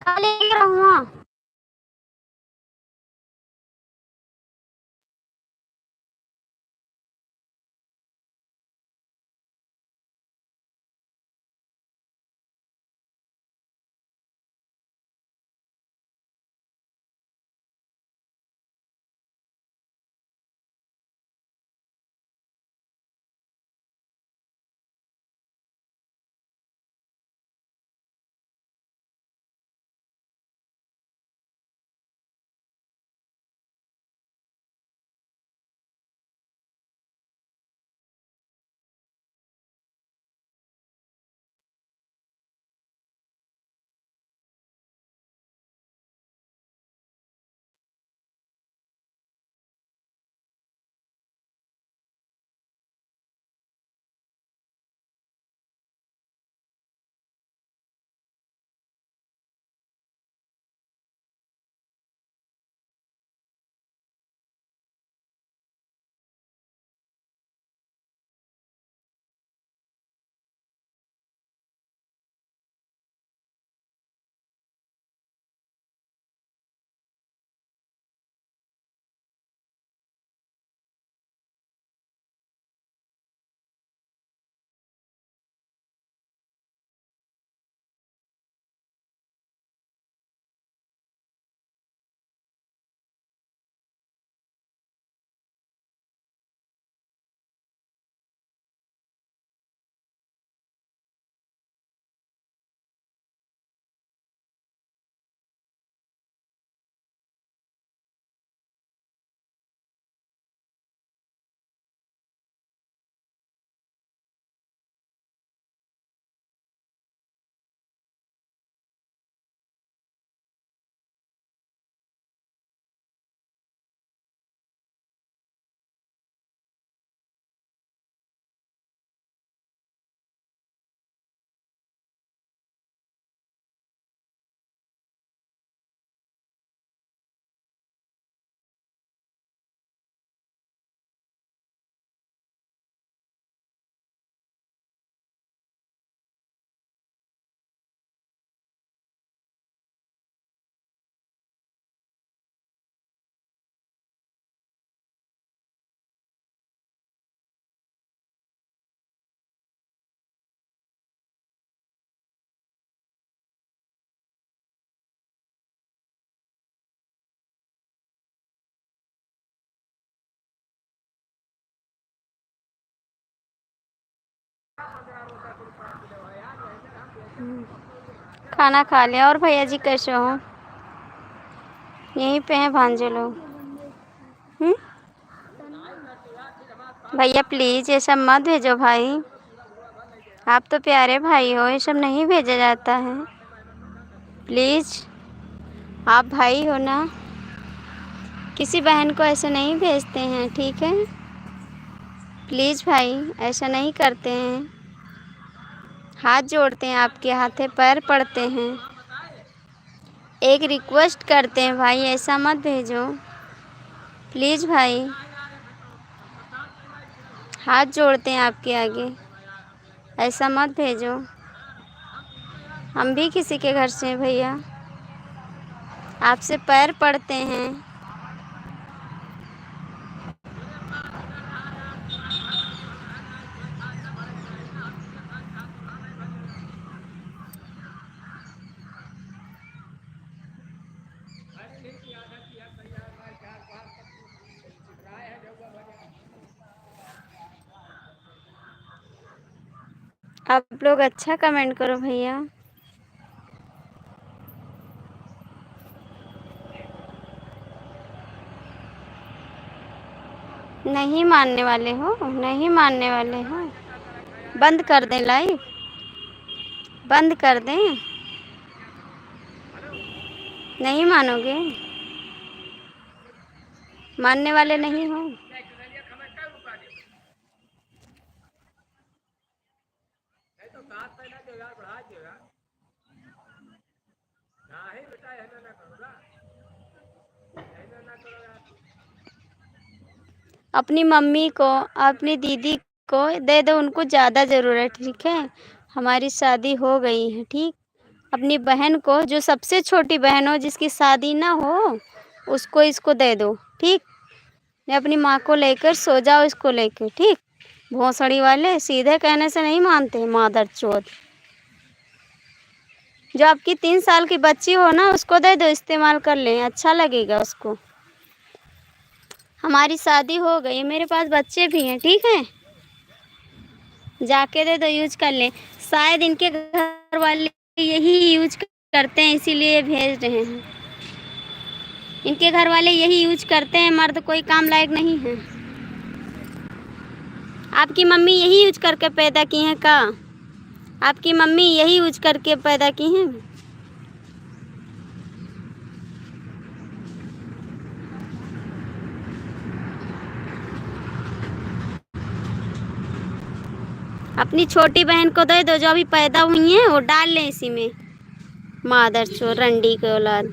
कहाँ लेके रहूँ? खाना खा लिया। और भैया जी कैसे हो? यहीं पे हैं भांजे लोग। भैया प्लीज़ ये सब मत भेजो भाई। आप तो प्यारे भाई हो, ये सब नहीं भेजा जाता है। प्लीज़, आप भाई हो ना, किसी बहन को ऐसे नहीं भेजते हैं, ठीक है? प्लीज़ भाई, ऐसा नहीं करते हैं। हाथ जोड़ते हैं, आपके हाथे पैर पड़ते हैं, एक रिक्वेस्ट करते हैं भाई, ऐसा मत भेजो प्लीज़ भाई। हाथ जोड़ते हैं आपके आगे, ऐसा मत भेजो। हम भी किसी के घर से हैं भैया, आपसे पैर पड़ते हैं। आप लोग अच्छा कमेंट करो भैया। नहीं मानने वाले हो? नहीं मानने वाले हो? बंद कर दें लाइव? बंद कर दें? नहीं मानोगे? मानने वाले नहीं हो? अपनी मम्मी को, अपनी दीदी को दे दो, उनको ज़्यादा ज़रूरत है, ठीक है? हमारी शादी हो गई है, ठीक? अपनी बहन को, जो सबसे छोटी बहन हो, जिसकी शादी ना हो, उसको इसको दे दो, ठीक। नहीं अपनी माँ को लेकर सो जाओ, इसको लेकर, ठीक। भोसड़ी वाले सीधे कहने से नहीं मानते, मादर चोद। जो आपकी 3 साल की बच्ची हो ना, उसको दे दो, इस्तेमाल कर ले, अच्छा लगेगा उसको। हमारी शादी हो गई, मेरे पास बच्चे भी हैं, ठीक है। जाके दे दो, यूज कर ले। शायद इनके घर वाले यही यूज करते हैं, इसीलिए भेज रहे हैं। इनके घर वाले यही यूज करते हैं, मर्द कोई काम लायक नहीं है। आपकी मम्मी यही यूज करके पैदा की हैं का? आपकी मम्मी यही यूज करके पैदा की हैं। अपनी छोटी बहन को दे दो, जो अभी पैदा हुई हैं, वो डाल लें इसी में। मादर चोर रंडी के औलाद।